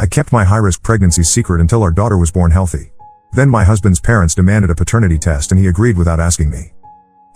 I kept my high-risk pregnancy secret until our daughter was born healthy. Then my husband's parents demanded a paternity test and he agreed without asking me.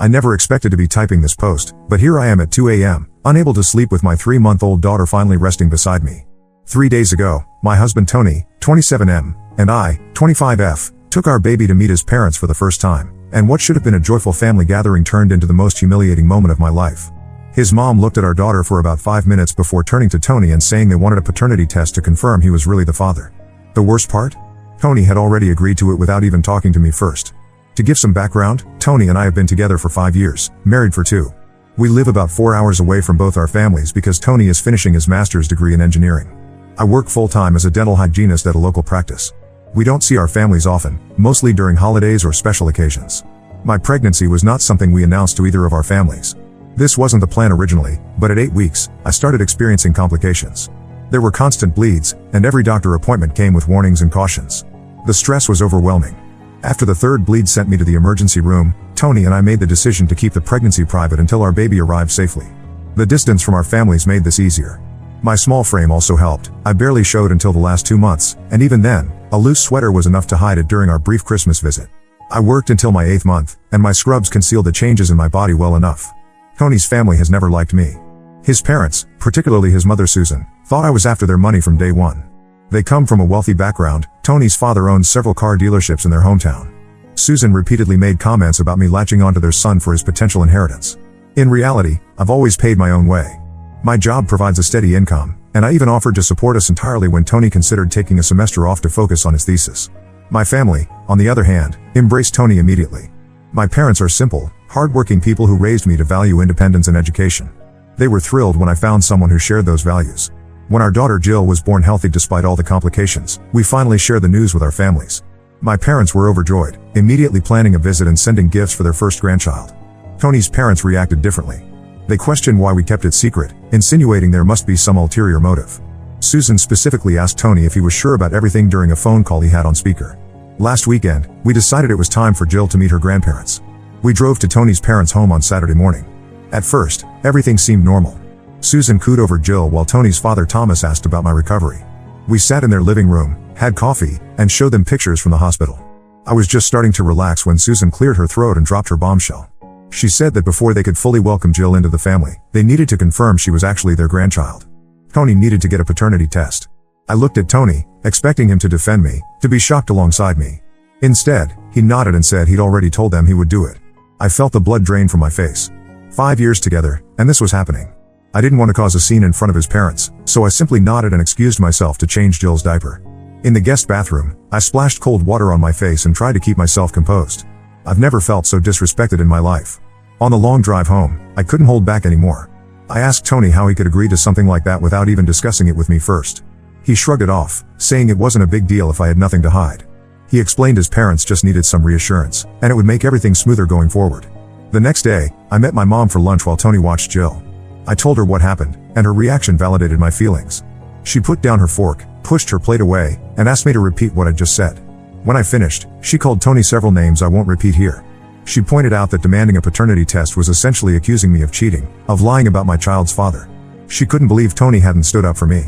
I never expected to be typing this post, but here I am at 2 a.m., unable to sleep with my 3-month-old daughter finally resting beside me. 3 days ago, my husband Tony, 27M, and I, 25F, took our baby to meet his parents for the first time, and what should have been a joyful family gathering turned into the most humiliating moment of my life. His mom looked at our daughter for about 5 minutes before turning to Tony and saying they wanted a paternity test to confirm he was really the father. The worst part? Tony had already agreed to it without even talking to me first. To give some background, Tony and I have been together for 5 years, married for 2. We live about 4 hours away from both our families because Tony is finishing his master's degree in engineering. I work full-time as a dental hygienist at a local practice. We don't see our families often, mostly during holidays or special occasions. My pregnancy was not something we announced to either of our families. This wasn't the plan originally, but at 8 weeks, I started experiencing complications. There were constant bleeds, and every doctor appointment came with warnings and cautions. The stress was overwhelming. After the 3rd bleed sent me to the emergency room, Tony and I made the decision to keep the pregnancy private until our baby arrived safely. The distance from our families made this easier. My small frame also helped. I barely showed until the last 2 months, and even then, a loose sweater was enough to hide it during our brief Christmas visit. I worked until my 8th month, and my scrubs concealed the changes in my body well enough. Tony's family has never liked me. His parents, particularly his mother Susan, thought I was after their money from day one. They come from a wealthy background. Tony's father owns several car dealerships in their hometown. Susan repeatedly made comments about me latching onto their son for his potential inheritance. In reality, I've always paid my own way. My job provides a steady income, and I even offered to support us entirely when Tony considered taking a semester off to focus on his thesis. My family, on the other hand, embraced Tony immediately. My parents are simple, hard-working people who raised me to value independence and education. They were thrilled when I found someone who shared those values. When our daughter Jill was born healthy despite all the complications, we finally shared the news with our families. My parents were overjoyed, immediately planning a visit and sending gifts for their first grandchild. Tony's parents reacted differently. They questioned why we kept it secret, insinuating there must be some ulterior motive. Susan specifically asked Tony if he was sure about everything during a phone call he had on speaker. Last weekend, we decided it was time for Jill to meet her grandparents. We drove to Tony's parents' home on Saturday morning. At first, everything seemed normal. Susan cooed over Jill while Tony's father Thomas asked about my recovery. We sat in their living room, had coffee, and showed them pictures from the hospital. I was just starting to relax when Susan cleared her throat and dropped her bombshell. She said that before they could fully welcome Jill into the family, they needed to confirm she was actually their grandchild. Tony needed to get a paternity test. I looked at Tony, expecting him to defend me, to be shocked alongside me. Instead, he nodded and said he'd already told them he would do it. I felt the blood drain from my face. 5 years together, and this was happening. I didn't want to cause a scene in front of his parents, so I simply nodded and excused myself to change Jill's diaper. In the guest bathroom, I splashed cold water on my face and tried to keep myself composed. I've never felt so disrespected in my life. On the long drive home, I couldn't hold back anymore. I asked Tony how he could agree to something like that without even discussing it with me first. He shrugged it off, saying it wasn't a big deal if I had nothing to hide. He explained his parents just needed some reassurance, and it would make everything smoother going forward. The next day, I met my mom for lunch while Tony watched Jill. I told her what happened, and her reaction validated my feelings. She put down her fork, pushed her plate away, and asked me to repeat what I'd just said. When I finished, she called Tony several names I won't repeat here. She pointed out that demanding a paternity test was essentially accusing me of cheating, of lying about my child's father. She couldn't believe Tony hadn't stood up for me.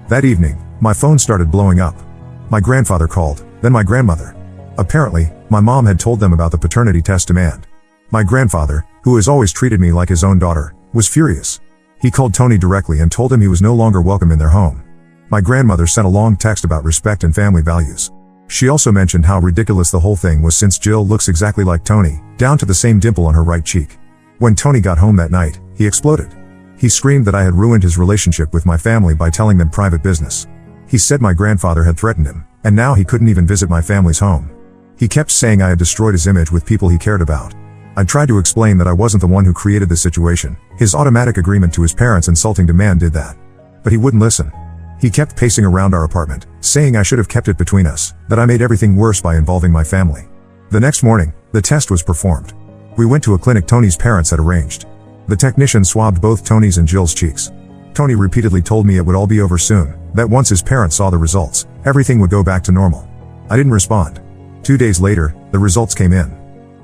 That evening, my phone started blowing up. My grandfather called, then my grandmother. Apparently, my mom had told them about the paternity test demand. My grandfather, who has always treated me like his own daughter, was furious. He called Tony directly and told him he was no longer welcome in their home. My grandmother sent a long text about respect and family values. She also mentioned how ridiculous the whole thing was since Jill looks exactly like Tony, down to the same dimple on her right cheek. When Tony got home that night, he exploded. He screamed that I had ruined his relationship with my family by telling them private business. He said my grandfather had threatened him, and now he couldn't even visit my family's home. He kept saying I had destroyed his image with people he cared about. I tried to explain that I wasn't the one who created the situation. His automatic agreement to his parents' insulting demand did that. But he wouldn't listen. He kept pacing around our apartment, saying I should have kept it between us, that I made everything worse by involving my family. The next morning, the test was performed. We went to a clinic Tony's parents had arranged. The technician swabbed both Tony's and Jill's cheeks. Tony repeatedly told me it would all be over soon, that once his parents saw the results, everything would go back to normal. I didn't respond. 2 days later, the results came in.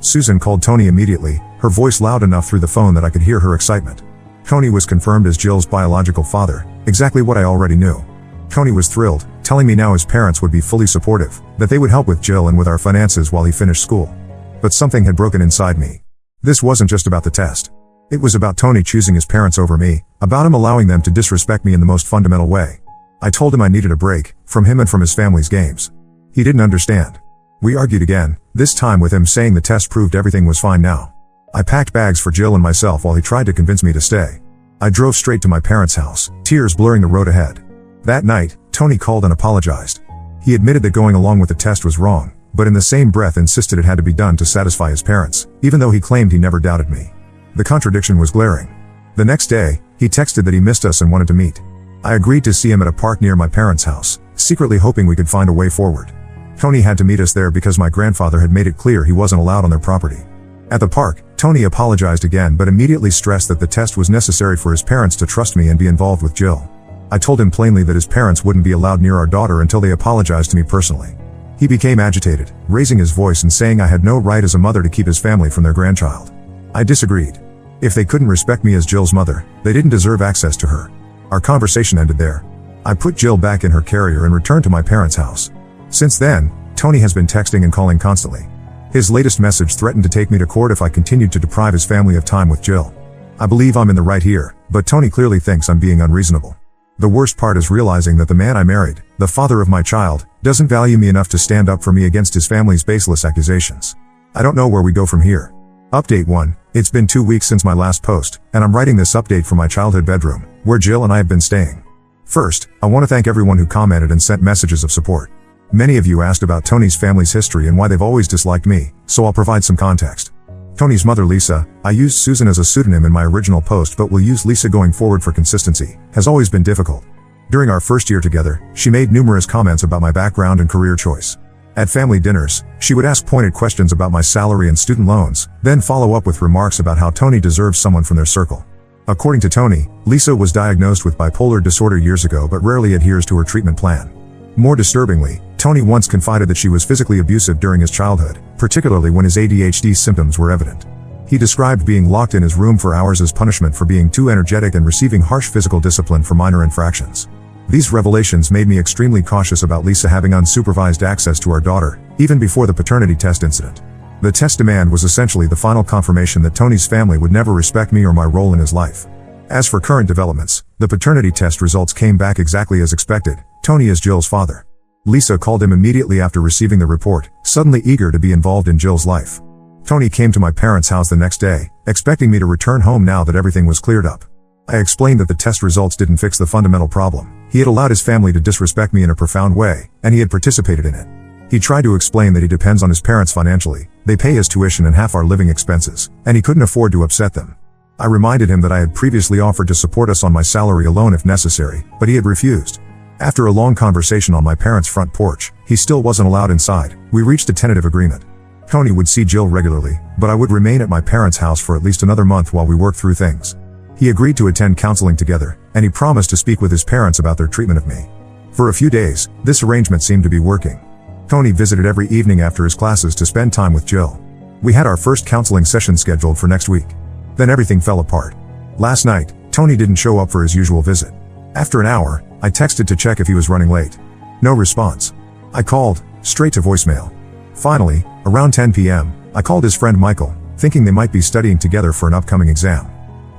Susan called Tony immediately, her voice loud enough through the phone that I could hear her excitement. Tony was confirmed as Jill's biological father, exactly what I already knew. Tony was thrilled, telling me now his parents would be fully supportive, that they would help with Jill and with our finances while he finished school. But something had broken inside me. This wasn't just about the test. It was about Tony choosing his parents over me, about him allowing them to disrespect me in the most fundamental way. I told him I needed a break, from him and from his family's games. He didn't understand. We argued again, this time with him saying the test proved everything was fine now. I packed bags for Jill and myself while he tried to convince me to stay. I drove straight to my parents' house, tears blurring the road ahead. That night, Tony called and apologized. He admitted that going along with the test was wrong, but in the same breath insisted it had to be done to satisfy his parents, even though he claimed he never doubted me. The contradiction was glaring. The next day, he texted that he missed us and wanted to meet. I agreed to see him at a park near my parents' house, secretly hoping we could find a way forward. Tony had to meet us there because my grandfather had made it clear he wasn't allowed on their property. At the park, Tony apologized again but immediately stressed that the test was necessary for his parents to trust me and be involved with Jill. I told him plainly that his parents wouldn't be allowed near our daughter until they apologized to me personally. He became agitated, raising his voice and saying I had no right as a mother to keep his family from their grandchild. I disagreed. If they couldn't respect me as Jill's mother, they didn't deserve access to her. Our conversation ended there. I put Jill back in her carrier and returned to my parents' house. Since then, Tony has been texting and calling constantly. His latest message threatened to take me to court if I continued to deprive his family of time with Jill. I believe I'm in the right here, but Tony clearly thinks I'm being unreasonable. The worst part is realizing that the man I married, the father of my child, doesn't value me enough to stand up for me against his family's baseless accusations. I don't know where we go from here. Update 1. It's been 2 weeks since my last post, and I'm writing this update from my childhood bedroom, where Jill and I have been staying. First, I want to thank everyone who commented and sent messages of support. Many of you asked about Tony's family's history and why they've always disliked me, so I'll provide some context. Tony's mother Lisa, I used Susan as a pseudonym in my original post but will use Lisa going forward for consistency, has always been difficult. During our first year together, she made numerous comments about my background and career choice. At family dinners, she would ask pointed questions about my salary and student loans, then follow up with remarks about how Tony deserves someone from their circle. According to Tony, Lisa was diagnosed with bipolar disorder years ago but rarely adheres to her treatment plan. More disturbingly, Tony once confided that she was physically abusive during his childhood, particularly when his ADHD symptoms were evident. He described being locked in his room for hours as punishment for being too energetic and receiving harsh physical discipline for minor infractions. These revelations made me extremely cautious about Lisa having unsupervised access to our daughter, even before the paternity test incident. The test demand was essentially the final confirmation that Tony's family would never respect me or my role in his life. As for current developments, the paternity test results came back exactly as expected. Tony is Jill's father. Lisa called him immediately after receiving the report, suddenly eager to be involved in Jill's life. Tony came to my parents' house the next day, expecting me to return home now that everything was cleared up. I explained that the test results didn't fix the fundamental problem. He had allowed his family to disrespect me in a profound way, and he had participated in it. He tried to explain that he depends on his parents financially, they pay his tuition and half our living expenses, and he couldn't afford to upset them. I reminded him that I had previously offered to support us on my salary alone if necessary, but he had refused. After a long conversation on my parents' front porch, he still wasn't allowed inside. We reached a tentative agreement. Tony would see Jill regularly, but I would remain at my parents' house for at least another month while we worked through things. He agreed to attend counseling together, and he promised to speak with his parents about their treatment of me. For a few days, this arrangement seemed to be working. Tony visited every evening after his classes to spend time with Jill. We had our first counseling session scheduled for next week. Then everything fell apart. Last night, Tony didn't show up for his usual visit. After an hour, I texted to check if he was running late. No response. I called, straight to voicemail. Finally, around 10 p.m., I called his friend Michael, thinking they might be studying together for an upcoming exam.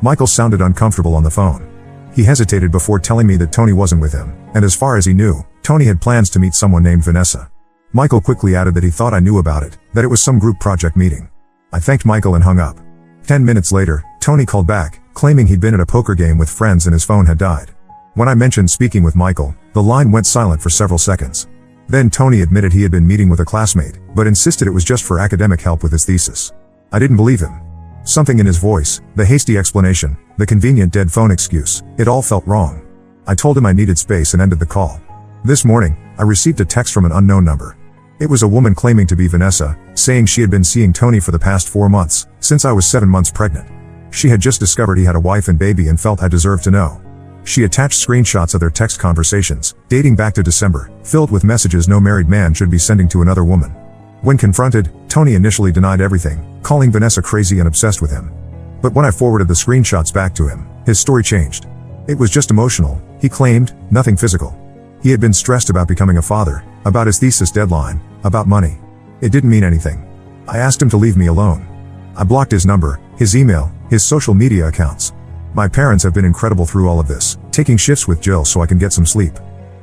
Michael sounded uncomfortable on the phone. He hesitated before telling me that Tony wasn't with him, and as far as he knew, Tony had plans to meet someone named Vanessa. Michael quickly added that he thought I knew about it, that it was some group project meeting. I thanked Michael and hung up. 10 minutes later, Tony called back, claiming he'd been at a poker game with friends and his phone had died. When I mentioned speaking with Michael, the line went silent for several seconds. Then Tony admitted he had been meeting with a classmate, but insisted it was just for academic help with his thesis. I didn't believe him. Something in his voice, the hasty explanation, the convenient dead phone excuse, it all felt wrong. I told him I needed space and ended the call. This morning, I received a text from an unknown number. It was a woman claiming to be Vanessa, saying she had been seeing Tony for the past 4 months, since I was 7 months pregnant. She had just discovered he had a wife and baby and felt I deserved to know. She attached screenshots of their text conversations, dating back to December, filled with messages no married man should be sending to another woman. When confronted, Tony initially denied everything, calling Vanessa crazy and obsessed with him. But when I forwarded the screenshots back to him, his story changed. It was just emotional, he claimed, nothing physical. He had been stressed about becoming a father, about his thesis deadline, about money. It didn't mean anything. I asked him to leave me alone. I blocked his number, his email, his social media accounts. My parents have been incredible through all of this, taking shifts with Jill so I can get some sleep.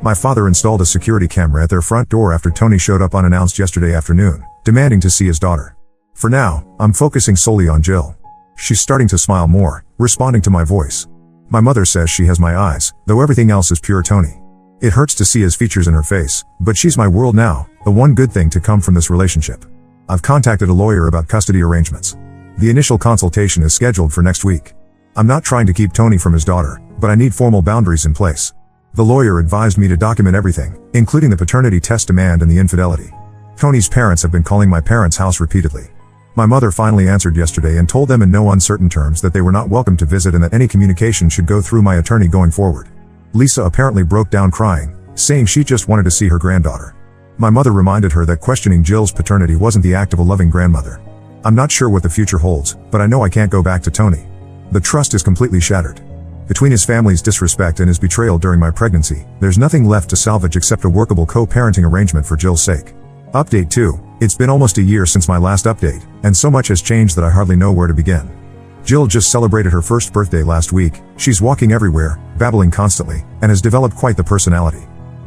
My father installed a security camera at their front door after Tony showed up unannounced yesterday afternoon, demanding to see his daughter. For now, I'm focusing solely on Jill. She's starting to smile more, responding to my voice. My mother says she has my eyes, though everything else is pure Tony. It hurts to see his features in her face, but she's my world now, the one good thing to come from this relationship. I've contacted a lawyer about custody arrangements. The initial consultation is scheduled for next week. I'm not trying to keep Tony from his daughter, but I need formal boundaries in place. The lawyer advised me to document everything, including the paternity test demand and the infidelity. Tony's parents have been calling my parents' house repeatedly. My mother finally answered yesterday and told them in no uncertain terms that they were not welcome to visit and that any communication should go through my attorney going forward. Lisa apparently broke down crying, saying she just wanted to see her granddaughter. My mother reminded her that questioning Jill's paternity wasn't the act of a loving grandmother. I'm not sure what the future holds, but I know I can't go back to Tony. The trust is completely shattered. Between his family's disrespect and his betrayal during my pregnancy, there's nothing left to salvage except a workable co-parenting arrangement for Jill's sake. Update 2. It's been almost a year since my last update, and so much has changed that I hardly know where to begin. Jill just celebrated her first birthday last week. She's walking everywhere, babbling constantly, and has developed quite the personality.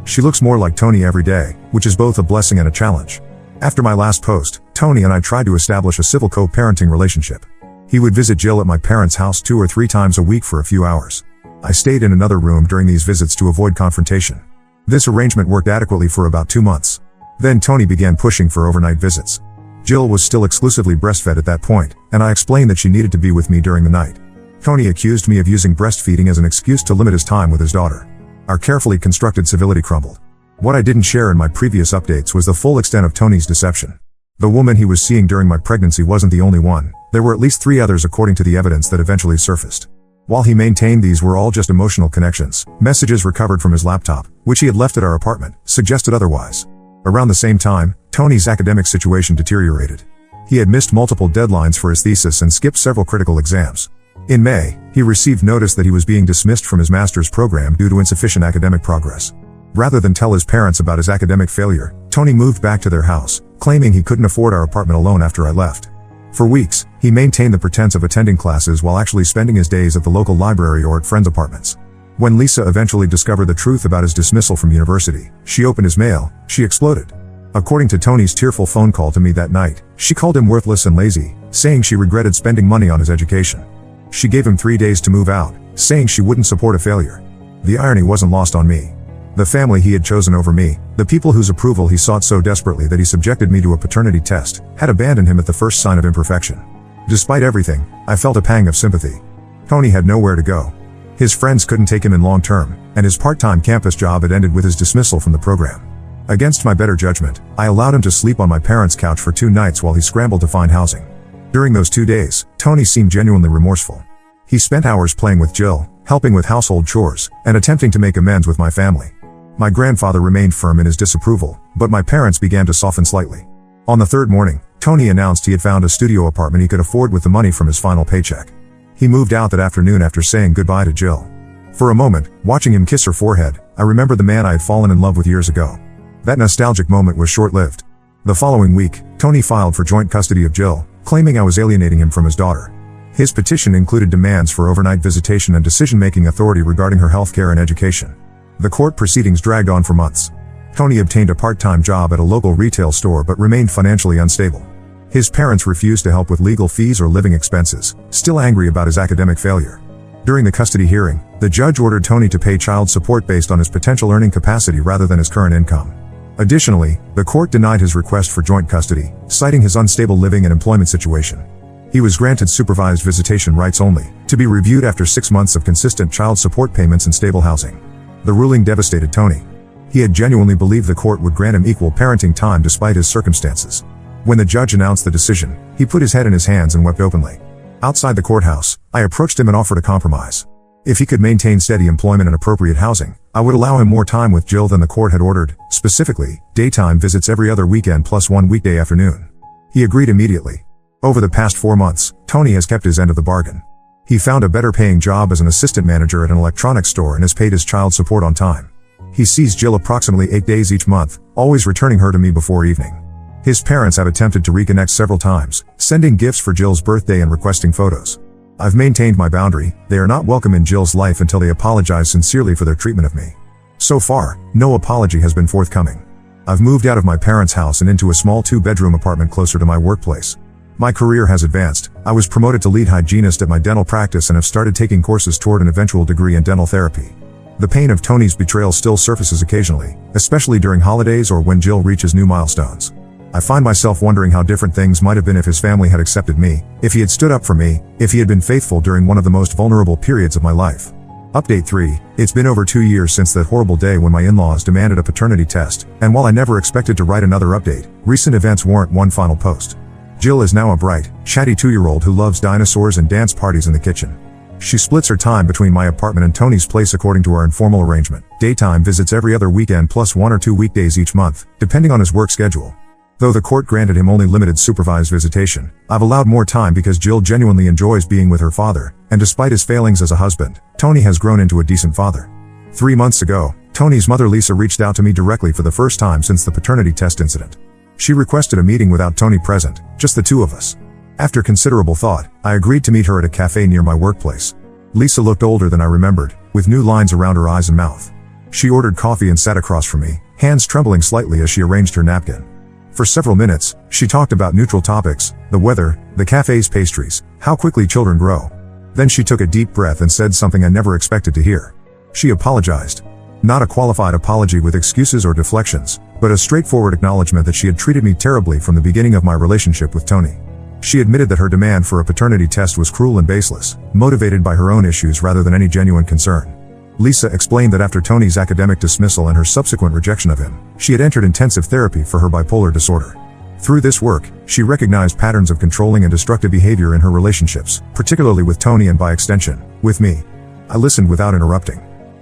She looks more like Tony every day, which is both a blessing and a challenge. After my last post, Tony and I tried to establish a civil co-parenting relationship. He would visit Jill at my parents' house 2 or 3 times a week for a few hours. I stayed in another room during these visits to avoid confrontation. This arrangement worked adequately for about 2 months. Then Tony began pushing for overnight visits. Jill was still exclusively breastfed at that point, and I explained that she needed to be with me during the night. Tony accused me of using breastfeeding as an excuse to limit his time with his daughter. Our carefully constructed civility crumbled. What I didn't share in my previous updates was the full extent of Tony's deception. The woman he was seeing during my pregnancy wasn't the only one. There were at least 3 others according to the evidence that eventually surfaced. While he maintained these were all just emotional connections, messages recovered from his laptop, which he had left at our apartment, suggested otherwise. Around the same time, Tony's academic situation deteriorated. He had missed multiple deadlines for his thesis and skipped several critical exams. In May, he received notice that he was being dismissed from his master's program due to insufficient academic progress. Rather than tell his parents about his academic failure, Tony moved back to their house, claiming he couldn't afford our apartment alone after I left. For weeks, he maintained the pretense of attending classes while actually spending his days at the local library or at friends' apartments. When Lisa eventually discovered the truth about his dismissal from university, she opened his mail. She exploded. According to Tony's tearful phone call to me that night, she called him worthless and lazy, saying she regretted spending money on his education. She gave him 3 days to move out, saying she wouldn't support a failure. The irony wasn't lost on me. The family he had chosen over me, the people whose approval he sought so desperately that he subjected me to a paternity test, had abandoned him at the first sign of imperfection. Despite everything, I felt a pang of sympathy. Tony had nowhere to go. His friends couldn't take him in long term, and his part-time campus job had ended with his dismissal from the program. Against my better judgment, I allowed him to sleep on my parents' couch for 2 nights while he scrambled to find housing. During those 2 days, Tony seemed genuinely remorseful. He spent hours playing with Jill, helping with household chores, and attempting to make amends with my family. My grandfather remained firm in his disapproval, but my parents began to soften slightly. On the 3rd morning, Tony announced he had found a studio apartment he could afford with the money from his final paycheck. He moved out that afternoon after saying goodbye to Jill. For a moment, watching him kiss her forehead, I remembered the man I had fallen in love with years ago. That nostalgic moment was short-lived. The following week, Tony filed for joint custody of Jill, claiming I was alienating him from his daughter. His petition included demands for overnight visitation and decision-making authority regarding her health care and education. The court proceedings dragged on for months. Tony obtained a part-time job at a local retail store but remained financially unstable. His parents refused to help with legal fees or living expenses, still angry about his academic failure. During the custody hearing, the judge ordered Tony to pay child support based on his potential earning capacity rather than his current income. Additionally, the court denied his request for joint custody, citing his unstable living and employment situation. He was granted supervised visitation rights only, to be reviewed after 6 months of consistent child support payments and stable housing. The ruling devastated Tony. He had genuinely believed the court would grant him equal parenting time despite his circumstances. When the judge announced the decision, he put his head in his hands and wept openly. Outside the courthouse, I approached him and offered a compromise. If he could maintain steady employment and appropriate housing, I would allow him more time with Jill than the court had ordered, specifically, daytime visits every other weekend plus 1 weekday afternoon. He agreed immediately. Over the past 4 months, Tony has kept his end of the bargain. He found a better paying job as an assistant manager at an electronics store and has paid his child support on time. He sees Jill approximately 8 days each month, always returning her to me before evening. His parents have attempted to reconnect several times, sending gifts for Jill's birthday and requesting photos. I've maintained my boundary. They are not welcome in Jill's life until they apologize sincerely for their treatment of me. So far, no apology has been forthcoming. I've moved out of my parents' house and into a small 2-bedroom apartment closer to my workplace. My career has advanced. I was promoted to lead hygienist at my dental practice and have started taking courses toward an eventual degree in dental therapy. The pain of Tony's betrayal still surfaces occasionally, especially during holidays or when Jill reaches new milestones. I find myself wondering how different things might have been if his family had accepted me, if he had stood up for me, if he had been faithful during one of the most vulnerable periods of my life. Update 3. It's been over 2 years since that horrible day when my in-laws demanded a paternity test, and while I never expected to write another update, recent events warrant one final post. Jill is now a bright, chatty 2-year-old who loves dinosaurs and dance parties in the kitchen. She splits her time between my apartment and Tony's place according to our informal arrangement. Daytime visits every other weekend plus 1 or 2 weekdays each month, depending on his work schedule. Though the court granted him only limited supervised visitation, I've allowed more time because Jill genuinely enjoys being with her father, and despite his failings as a husband, Tony has grown into a decent father. 3 months ago, Tony's mother Lisa reached out to me directly for the first time since the paternity test incident. She requested a meeting without Tony present, just the two of us. After considerable thought, I agreed to meet her at a cafe near my workplace. Lisa looked older than I remembered, with new lines around her eyes and mouth. She ordered coffee and sat across from me, hands trembling slightly as she arranged her napkin. For several minutes, she talked about neutral topics, the weather, the cafe's pastries, how quickly children grow. Then she took a deep breath and said something I never expected to hear. She apologized. Not a qualified apology with excuses or deflections, but a straightforward acknowledgement that she had treated me terribly from the beginning of my relationship with Tony. She admitted that her demand for a paternity test was cruel and baseless, motivated by her own issues rather than any genuine concern. Lisa explained that after Tony's academic dismissal and her subsequent rejection of him, she had entered intensive therapy for her bipolar disorder. Through this work, she recognized patterns of controlling and destructive behavior in her relationships, particularly with Tony and by extension, with me. I listened without interrupting.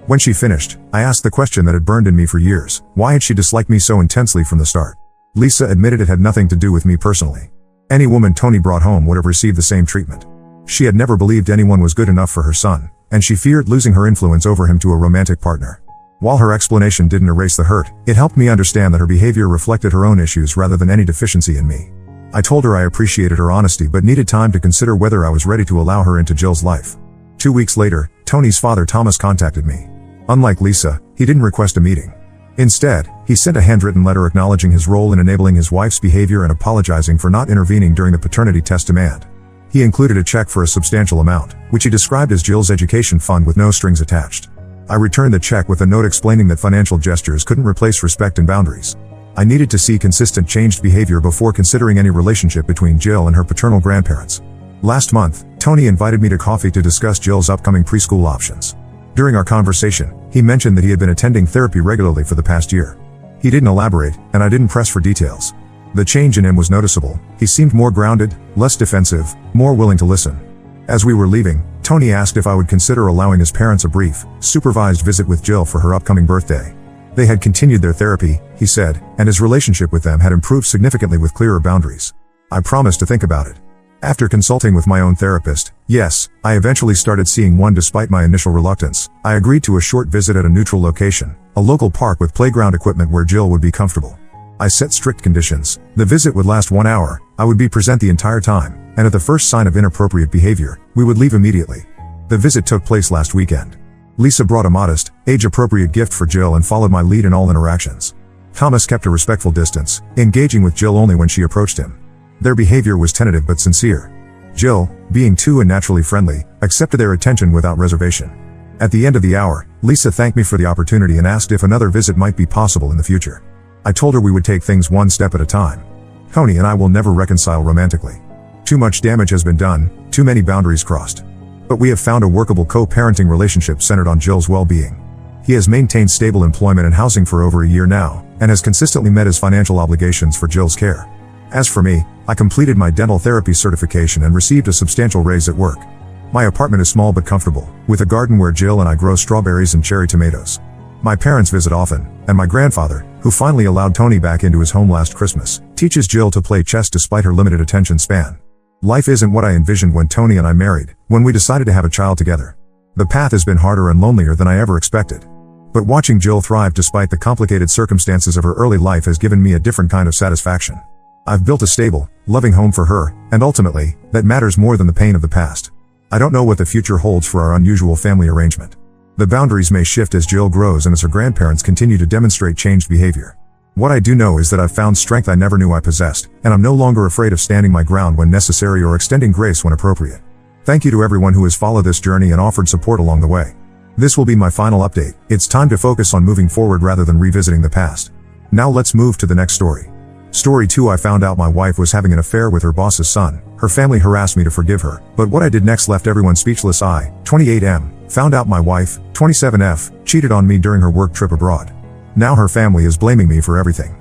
When she finished, I asked the question that had burned in me for years: why had she disliked me so intensely from the start? Lisa admitted it had nothing to do with me personally. Any woman Tony brought home would have received the same treatment. She had never believed anyone was good enough for her son, and she feared losing her influence over him to a romantic partner. While her explanation didn't erase the hurt, it helped me understand that her behavior reflected her own issues rather than any deficiency in me. I told her I appreciated her honesty but needed time to consider whether I was ready to allow her into Jill's life. 2 weeks later, Tony's father Thomas contacted me. Unlike Lisa, he didn't request a meeting. Instead, he sent a handwritten letter acknowledging his role in enabling his wife's behavior and apologizing for not intervening during the paternity test demand. He included a check for a substantial amount, which he described as Jill's education fund with no strings attached. I returned the check with a note explaining that financial gestures couldn't replace respect and boundaries. I needed to see consistent changed behavior before considering any relationship between Jill and her paternal grandparents. Last month, Tony invited me to coffee to discuss Jill's upcoming preschool options. During our conversation, he mentioned that he had been attending therapy regularly for the past year. He didn't elaborate, and I didn't press for details. The change in him was noticeable. He seemed more grounded, less defensive, more willing to listen. As we were leaving, Tony asked if I would consider allowing his parents a brief, supervised visit with Jill for her upcoming birthday. They had continued their therapy, he said, and his relationship with them had improved significantly with clearer boundaries. I promised to think about it. After consulting with my own therapist, yes, I eventually started seeing one despite my initial reluctance. I agreed to a short visit at a neutral location, a local park with playground equipment where Jill would be comfortable. I set strict conditions. The visit would last 1 hour, I would be present the entire time, and at the first sign of inappropriate behavior, we would leave immediately. The visit took place last weekend. Lisa brought a modest, age-appropriate gift for Jill and followed my lead in all interactions. Thomas kept a respectful distance, engaging with Jill only when she approached him. Their behavior was tentative but sincere. Jill, being too and naturally friendly, accepted their attention without reservation. At the end of the hour, Lisa thanked me for the opportunity and asked if another visit might be possible in the future. I told her we would take things one step at a time. Tony and I will never reconcile romantically. Too much damage has been done, too many boundaries crossed. But we have found a workable co-parenting relationship centered on Jill's well-being. He has maintained stable employment and housing for over a year now, and has consistently met his financial obligations for Jill's care. As for me, I completed my dental therapy certification and received a substantial raise at work. My apartment is small but comfortable, with a garden where Jill and I grow strawberries and cherry tomatoes. My parents visit often, and my grandfather, who finally allowed Tony back into his home last Christmas, teaches Jill to play chess despite her limited attention span. Life isn't what I envisioned when Tony and I married, when we decided to have a child together. The path has been harder and lonelier than I ever expected. But watching Jill thrive despite the complicated circumstances of her early life has given me a different kind of satisfaction. I've built a stable, loving home for her, and ultimately, that matters more than the pain of the past. I don't know what the future holds for our unusual family arrangement. The boundaries may shift as Jill grows and as her grandparents continue to demonstrate changed behavior. What I do know is that I've found strength I never knew I possessed, and I'm no longer afraid of standing my ground when necessary or extending grace when appropriate. Thank you to everyone who has followed this journey and offered support along the way. This will be my final update. It's time to focus on moving forward rather than revisiting the past. Now let's move to the next story. Story 2. I found out my wife was having an affair with her boss's son. Her family harassed me to forgive her, but what I did next left everyone speechless. I, 28M, found out my wife, 27F, cheated on me during her work trip abroad. Now her family is blaming me for everything.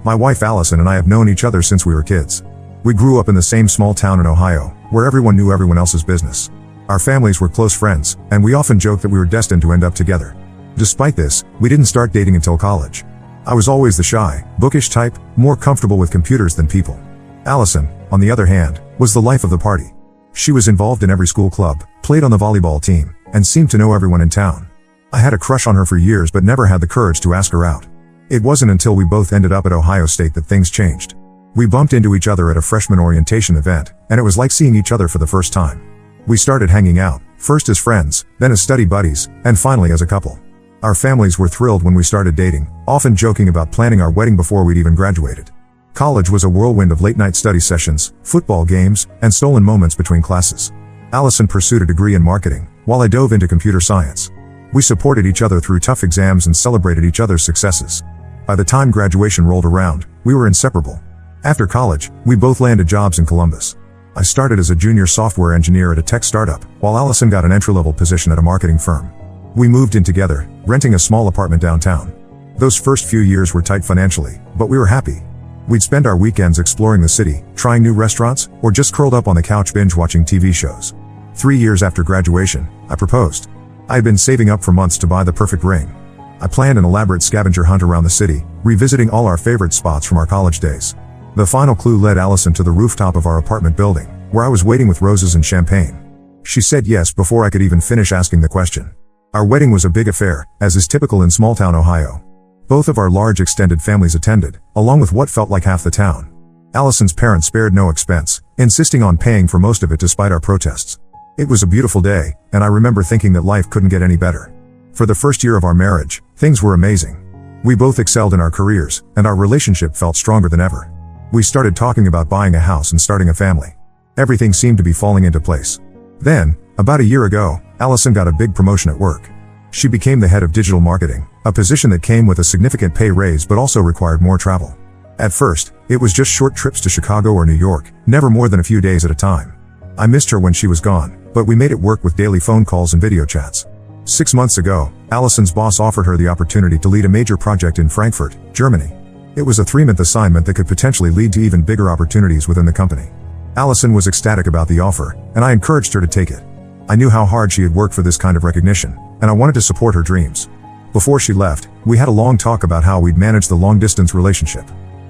My wife Allison and I have known each other since we were kids. We grew up in the same small town in Ohio, where everyone knew everyone else's business. Our families were close friends, and we often joked that we were destined to end up together. Despite this, we didn't start dating until college. I was always the shy, bookish type, more comfortable with computers than people. Allison, on the other hand, was the life of the party. She was involved in every school club, played on the volleyball team, and seemed to know everyone in town. I had a crush on her for years but never had the courage to ask her out. It wasn't until we both ended up at Ohio State that things changed. We bumped into each other at a freshman orientation event, and it was like seeing each other for the first time. We started hanging out, first as friends, then as study buddies, and finally as a couple. Our families were thrilled when we started dating, often joking about planning our wedding before we'd even graduated. College was a whirlwind of late-night study sessions, football games, and stolen moments between classes. Allison pursued a degree in marketing, while I dove into computer science. We supported each other through tough exams and celebrated each other's successes. By the time graduation rolled around, we were inseparable. After college, we both landed jobs in Columbus. I started as a junior software engineer at a tech startup, while Allison got an entry-level position at a marketing firm. We moved in together, renting a small apartment downtown. Those first few years were tight financially, but we were happy. We'd spend our weekends exploring the city, trying new restaurants, or just curled up on the couch binge-watching TV shows. 3 years after graduation, I proposed. I had been saving up for months to buy the perfect ring. I planned an elaborate scavenger hunt around the city, revisiting all our favorite spots from our college days. The final clue led Allison to the rooftop of our apartment building, where I was waiting with roses and champagne. She said yes before I could even finish asking the question. Our wedding was a big affair, as is typical in small-town Ohio. Both of our large extended families attended, along with what felt like half the town. Allison's parents spared no expense, insisting on paying for most of it despite our protests. It was a beautiful day, and I remember thinking that life couldn't get any better. For the first year of our marriage, things were amazing. We both excelled in our careers, and our relationship felt stronger than ever. We started talking about buying a house and starting a family. Everything seemed to be falling into place. Then, about a year ago, Allison got a big promotion at work. She became the head of digital marketing, a position that came with a significant pay raise but also required more travel. At first, it was just short trips to Chicago or New York, never more than a few days at a time. I missed her when she was gone, but we made it work with daily phone calls and video chats. 6 months ago, Allison's boss offered her the opportunity to lead a major project in Frankfurt, Germany. It was a 3-month assignment that could potentially lead to even bigger opportunities within the company. Allison was ecstatic about the offer, and I encouraged her to take it. I knew how hard she had worked for this kind of recognition, and I wanted to support her dreams. Before she left, we had a long talk about how we'd manage the long-distance relationship.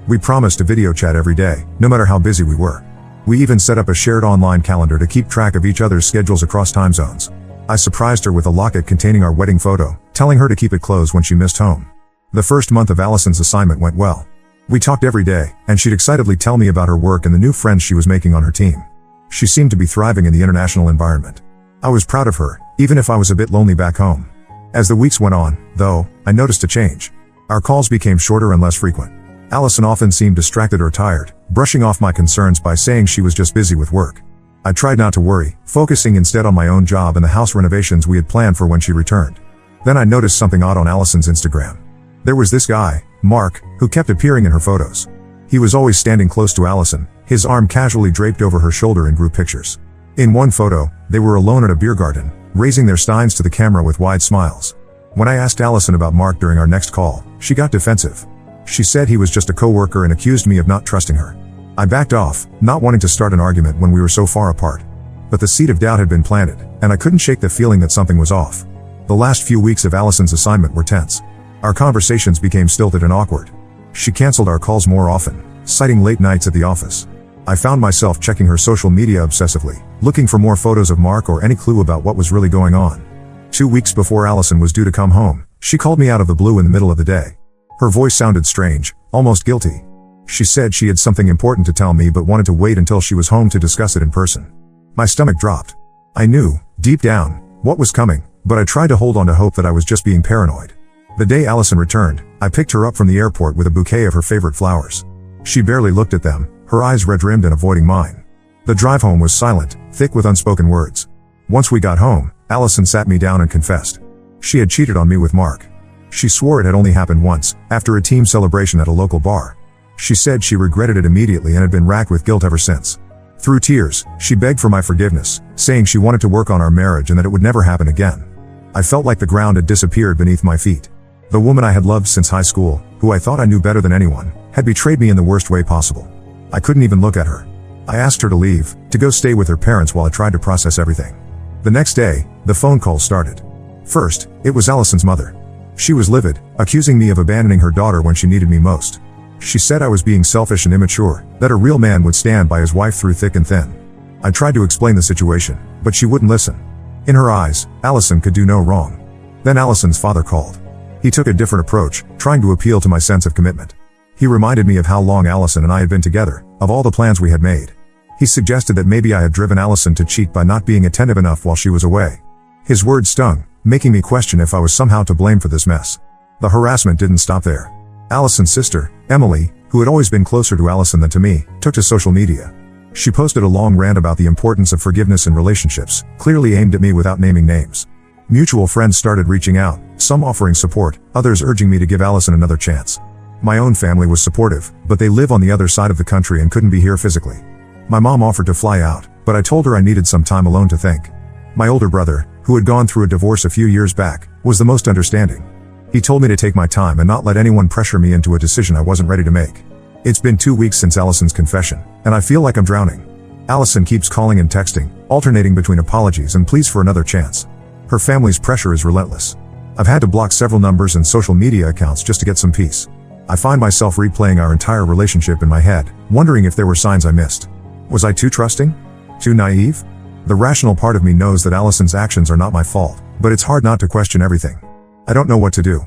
We promised to video chat every day, no matter how busy we were. We even set up a shared online calendar to keep track of each other's schedules across time zones. I surprised her with a locket containing our wedding photo, telling her to keep it closed when she missed home. The first month of Allison's assignment went well. We talked every day, and she'd excitedly tell me about her work and the new friends she was making on her team. She seemed to be thriving in the international environment. I was proud of her, even if I was a bit lonely back home. As the weeks went on, though, I noticed a change. Our calls became shorter and less frequent. Allison often seemed distracted or tired, brushing off my concerns by saying she was just busy with work. I tried not to worry, focusing instead on my own job and the house renovations we had planned for when she returned. Then I noticed something odd on Allison's Instagram. There was this guy, Mark, who kept appearing in her photos. He was always standing close to Allison, his arm casually draped over her shoulder in group pictures. In one photo, they were alone at a beer garden, raising their steins to the camera with wide smiles. When I asked Allison about Mark during our next call, she got defensive. She said he was just a coworker and accused me of not trusting her. I backed off, not wanting to start an argument when we were so far apart. But the seed of doubt had been planted, and I couldn't shake the feeling that something was off. The last few weeks of Allison's assignment were tense. Our conversations became stilted and awkward. She canceled our calls more often, citing late nights at the office. I found myself checking her social media obsessively, looking for more photos of Mark or any clue about what was really going on. 2 weeks before Allison was due to come home, She called me out of the blue in the middle of the day. Her voice sounded strange, almost guilty. She said she had something important to tell me but wanted to wait until she was home to discuss it in person. My stomach dropped. I knew, deep down, what was coming, but I tried to hold on to hope that I was just being paranoid. The day Allison returned, I picked her up from the airport with a bouquet of her favorite flowers. She barely looked at them, her eyes red-rimmed and avoiding mine. The drive home was silent, thick with unspoken words. Once we got home, Allison sat me down and confessed. She had cheated on me with Mark. She swore it had only happened once, after a team celebration at a local bar. She said she regretted it immediately and had been racked with guilt ever since. Through tears, she begged for my forgiveness, saying she wanted to work on our marriage and that it would never happen again. I felt like the ground had disappeared beneath my feet. The woman I had loved since high school, who I thought I knew better than anyone, had betrayed me in the worst way possible. I couldn't even look at her. I asked her to leave, to go stay with her parents while I tried to process everything. The next day, the phone calls started. First, it was Allison's mother. She was livid, accusing me of abandoning her daughter when she needed me most. She said I was being selfish and immature, that a real man would stand by his wife through thick and thin. I tried to explain the situation, but she wouldn't listen. In her eyes, Allison could do no wrong. Then Allison's father called. He took a different approach, trying to appeal to my sense of commitment. He reminded me of how long Allison and I had been together, of all the plans we had made. He suggested that maybe I had driven Allison to cheat by not being attentive enough while she was away. His words stung, making me question if I was somehow to blame for this mess. The harassment didn't stop there. Allison's sister, Emily, who had always been closer to Allison than to me, took to social media. She posted a long rant about the importance of forgiveness in relationships, clearly aimed at me without naming names. Mutual friends started reaching out, some offering support, others urging me to give Allison another chance. My own family was supportive, but they live on the other side of the country and couldn't be here physically. My mom offered to fly out, but I told her I needed some time alone to think. My older brother, who had gone through a divorce a few years back, was the most understanding. He told me to take my time and not let anyone pressure me into a decision I wasn't ready to make. It's been 2 weeks since Allison's confession, and I feel like I'm drowning. Allison keeps calling and texting, alternating between apologies and pleas for another chance. Her family's pressure is relentless. I've had to block several numbers and social media accounts just to get some peace. I find myself replaying our entire relationship in my head, wondering if there were signs I missed. Was I too trusting? Too naive? The rational part of me knows that Allison's actions are not my fault, but it's hard not to question everything. I don't know what to do.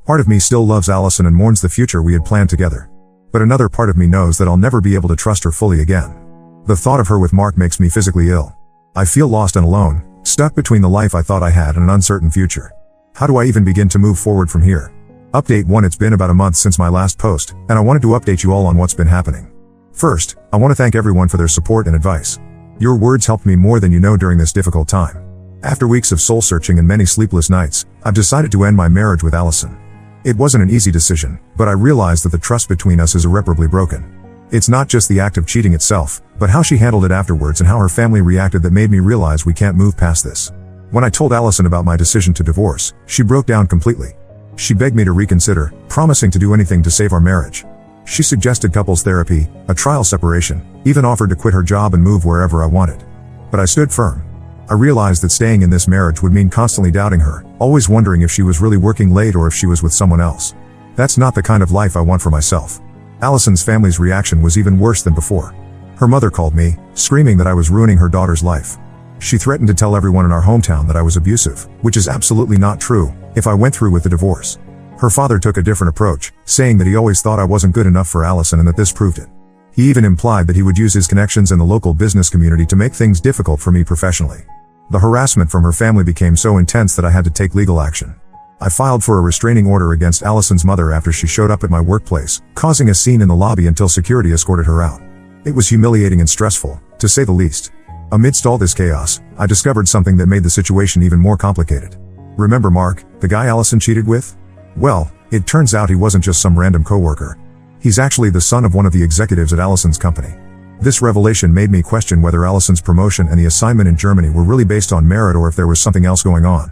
Part of me still loves Allison and mourns the future we had planned together. But another part of me knows that I'll never be able to trust her fully again. The thought of her with Mark makes me physically ill. I feel lost and alone, stuck between the life I thought I had and an uncertain future. How do I even begin to move forward from here? Update 1. It's been about a month since my last post, and I wanted to update you all on what's been happening. First, I want to thank everyone for their support and advice. Your words helped me more than you know during this difficult time. After weeks of soul-searching and many sleepless nights, I've decided to end my marriage with Allison. It wasn't an easy decision, but I realized that the trust between us is irreparably broken. It's not just the act of cheating itself, but how she handled it afterwards and how her family reacted that made me realize we can't move past this. When I told Allison about my decision to divorce, she broke down completely. She begged me to reconsider, promising to do anything to save our marriage. She suggested couples therapy, a trial separation, even offered to quit her job and move wherever I wanted. But I stood firm. I realized that staying in this marriage would mean constantly doubting her, always wondering if she was really working late or if she was with someone else. That's not the kind of life I want for myself. Allison's family's reaction was even worse than before. Her mother called me, screaming that I was ruining her daughter's life. She threatened to tell everyone in our hometown that I was abusive, which is absolutely not true, if I went through with the divorce. Her father took a different approach, saying that he always thought I wasn't good enough for Allison and that this proved it. He even implied that he would use his connections in the local business community to make things difficult for me professionally. The harassment from her family became so intense that I had to take legal action. I filed for a restraining order against Allison's mother after she showed up at my workplace, causing a scene in the lobby until security escorted her out. It was humiliating and stressful, to say the least. Amidst all this chaos, I discovered something that made the situation even more complicated. Remember Mark, the guy Allison cheated with? Well, it turns out he wasn't just some random coworker. He's actually the son of one of the executives at Allison's company. This revelation made me question whether Allison's promotion and the assignment in Germany were really based on merit or if there was something else going on.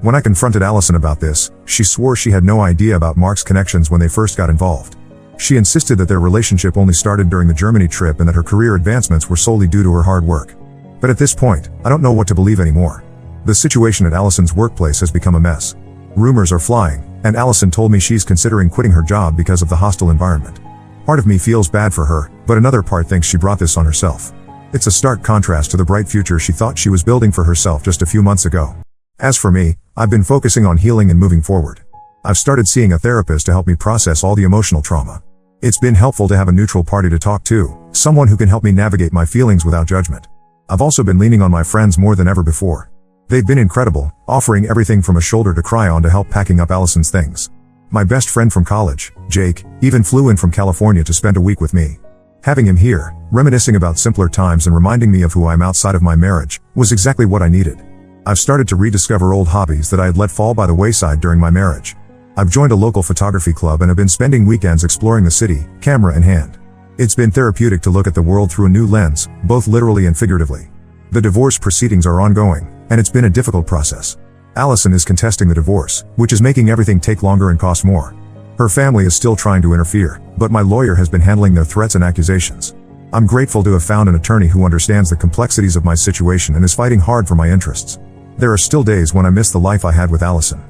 When I confronted Allison about this, she swore she had no idea about Mark's connections when they first got involved. She insisted that their relationship only started during the Germany trip and that her career advancements were solely due to her hard work. But at this point, I don't know what to believe anymore. The situation at Allison's workplace has become a mess. Rumors are flying, and Allison told me she's considering quitting her job because of the hostile environment. Part of me feels bad for her, but another part thinks she brought this on herself. It's a stark contrast to the bright future she thought she was building for herself just a few months ago. As for me, I've been focusing on healing and moving forward. I've started seeing a therapist to help me process all the emotional trauma. It's been helpful to have a neutral party to talk to, someone who can help me navigate my feelings without judgment. I've also been leaning on my friends more than ever before. They've been incredible, offering everything from a shoulder to cry on to help packing up Allison's things. My best friend from college, Jake, even flew in from California to spend a week with me. Having him here, reminiscing about simpler times and reminding me of who I am outside of my marriage, was exactly what I needed. I've started to rediscover old hobbies that I had let fall by the wayside during my marriage. I've joined a local photography club and have been spending weekends exploring the city, camera in hand. It's been therapeutic to look at the world through a new lens, both literally and figuratively. The divorce proceedings are ongoing, and it's been a difficult process. Allison is contesting the divorce, which is making everything take longer and cost more. Her family is still trying to interfere, but my lawyer has been handling their threats and accusations. I'm grateful to have found an attorney who understands the complexities of my situation and is fighting hard for my interests. There are still days when I miss the life I had with Allison.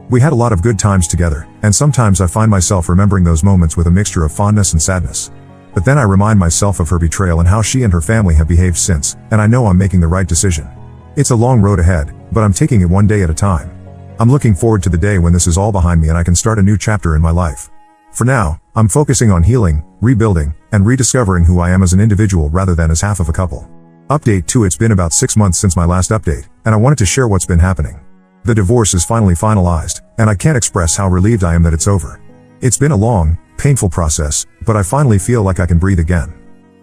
We had a lot of good times together, and sometimes I find myself remembering those moments with a mixture of fondness and sadness. But then I remind myself of her betrayal and how she and her family have behaved since, and I know I'm making the right decision. It's a long road ahead, but I'm taking it one day at a time. I'm looking forward to the day when this is all behind me and I can start a new chapter in my life. For now, I'm focusing on healing, rebuilding, and rediscovering who I am as an individual rather than as half of a couple. Update 2: It's been about 6 months since my last update, and I wanted to share what's been happening. The divorce is finally finalized, and I can't express how relieved I am that it's over. It's been a long, painful process, but I finally feel like I can breathe again.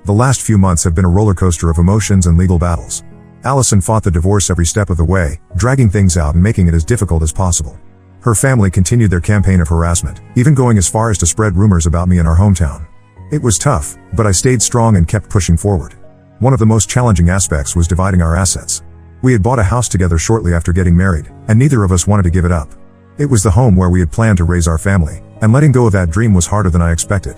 The last few months have been a roller coaster of emotions and legal battles. Allison fought the divorce every step of the way, dragging things out and making it as difficult as possible. Her family continued their campaign of harassment, even going as far as to spread rumors about me in our hometown. It was tough, but I stayed strong and kept pushing forward. One of the most challenging aspects was dividing our assets. We had bought a house together shortly after getting married, and neither of us wanted to give it up. It was the home where we had planned to raise our family, and letting go of that dream was harder than I expected.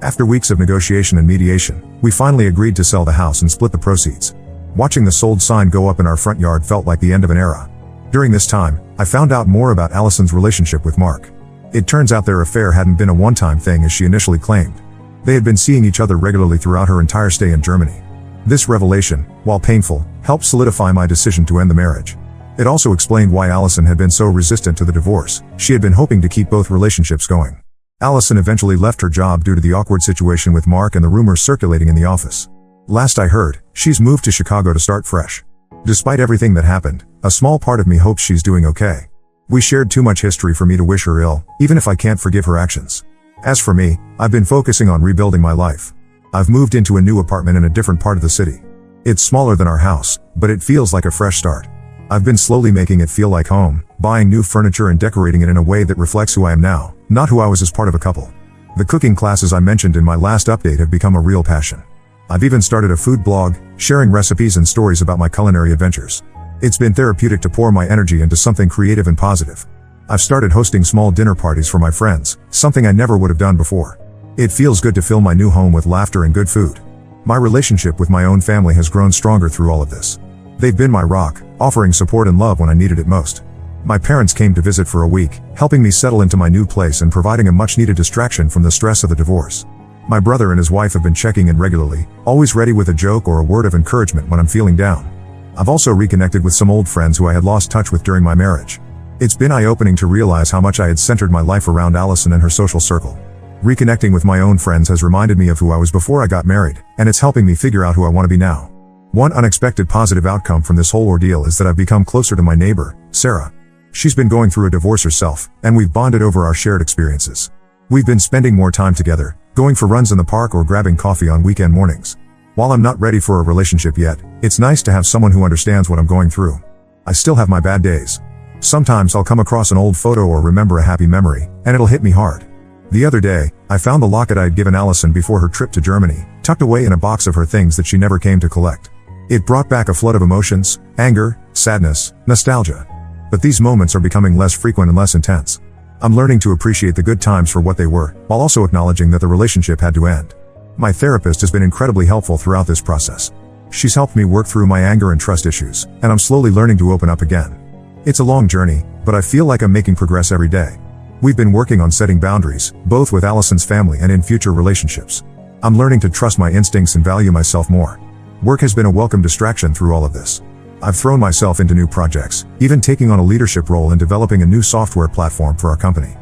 After weeks of negotiation and mediation, we finally agreed to sell the house and split the proceeds. Watching the sold sign go up in our front yard felt like the end of an era. During this time, I found out more about Allison's relationship with Mark. It turns out their affair hadn't been a one-time thing as she initially claimed. They had been seeing each other regularly throughout her entire stay in Germany. This revelation, while painful, helped solidify my decision to end the marriage. It also explained why Allison had been so resistant to the divorce. She had been hoping to keep both relationships going. Allison eventually left her job due to the awkward situation with Mark and the rumors circulating in the office. Last I heard, she's moved to Chicago to start fresh. Despite everything that happened, a small part of me hopes she's doing okay. We shared too much history for me to wish her ill, even if I can't forgive her actions. As for me, I've been focusing on rebuilding my life. I've moved into a new apartment in a different part of the city. It's smaller than our house, but it feels like a fresh start. I've been slowly making it feel like home, buying new furniture and decorating it in a way that reflects who I am now, not who I was as part of a couple. The cooking classes I mentioned in my last update have become a real passion. I've even started a food blog, sharing recipes and stories about my culinary adventures. It's been therapeutic to pour my energy into something creative and positive. I've started hosting small dinner parties for my friends, something I never would have done before. It feels good to fill my new home with laughter and good food. My relationship with my own family has grown stronger through all of this. They've been my rock, offering support and love when I needed it most. My parents came to visit for a week, helping me settle into my new place and providing a much-needed distraction from the stress of the divorce. My brother and his wife have been checking in regularly, always ready with a joke or a word of encouragement when I'm feeling down. I've also reconnected with some old friends who I had lost touch with during my marriage. It's been eye-opening to realize how much I had centered my life around Allison and her social circle. Reconnecting with my own friends has reminded me of who I was before I got married, and it's helping me figure out who I want to be now. One unexpected positive outcome from this whole ordeal is that I've become closer to my neighbor, Sarah. She's been going through a divorce herself, and we've bonded over our shared experiences. We've been spending more time together, going for runs in the park or grabbing coffee on weekend mornings. While I'm not ready for a relationship yet, it's nice to have someone who understands what I'm going through. I still have my bad days. Sometimes I'll come across an old photo or remember a happy memory, and it'll hit me hard. The other day, I found the locket I had given Allison before her trip to Germany, tucked away in a box of her things that she never came to collect. It brought back a flood of emotions, anger, sadness, nostalgia. But these moments are becoming less frequent and less intense. I'm learning to appreciate the good times for what they were, while also acknowledging that the relationship had to end. My therapist has been incredibly helpful throughout this process. She's helped me work through my anger and trust issues, and I'm slowly learning to open up again. It's a long journey, but I feel like I'm making progress every day. We've been working on setting boundaries, both with Allison's family and in future relationships. I'm learning to trust my instincts and value myself more. Work has been a welcome distraction through all of this. I've thrown myself into new projects, even taking on a leadership role in developing a new software platform for our company.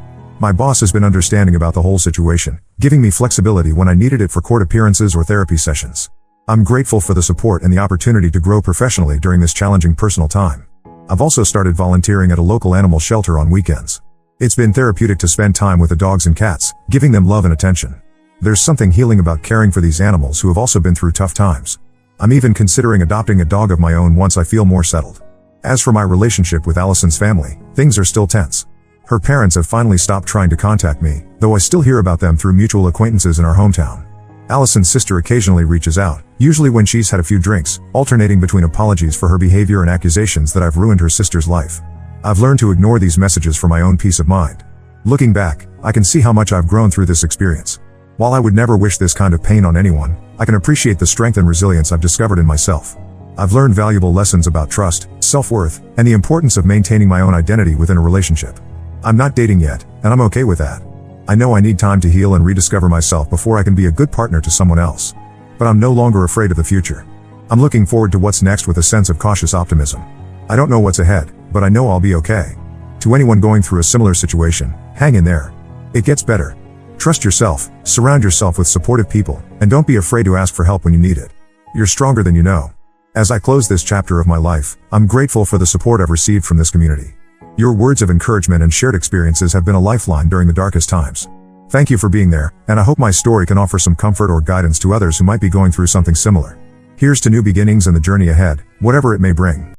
My boss has been understanding about the whole situation, giving me flexibility when I needed it for court appearances or therapy sessions. I'm grateful for the support and the opportunity to grow professionally during this challenging personal time. I've also started volunteering at a local animal shelter on weekends. It's been therapeutic to spend time with the dogs and cats, giving them love and attention. There's something healing about caring for these animals who have also been through tough times. I'm even considering adopting a dog of my own once I feel more settled. As for my relationship with Allison's family, things are still tense. Her parents have finally stopped trying to contact me, though I still hear about them through mutual acquaintances in our hometown. Allison's sister occasionally reaches out, usually when she's had a few drinks, alternating between apologies for her behavior and accusations that I've ruined her sister's life. I've learned to ignore these messages for my own peace of mind. Looking back, I can see how much I've grown through this experience. While I would never wish this kind of pain on anyone, I can appreciate the strength and resilience I've discovered in myself. I've learned valuable lessons about trust, self-worth, and the importance of maintaining my own identity within a relationship. I'm not dating yet, and I'm okay with that. I know I need time to heal and rediscover myself before I can be a good partner to someone else. But I'm no longer afraid of the future. I'm looking forward to what's next with a sense of cautious optimism. I don't know what's ahead, but I know I'll be okay. To anyone going through a similar situation, hang in there. It gets better. Trust yourself, surround yourself with supportive people, and don't be afraid to ask for help when you need it. You're stronger than you know. As I close this chapter of my life, I'm grateful for the support I've received from this community. Your words of encouragement and shared experiences have been a lifeline during the darkest times. Thank you for being there, and I hope my story can offer some comfort or guidance to others who might be going through something similar. Here's to new beginnings and the journey ahead, whatever it may bring.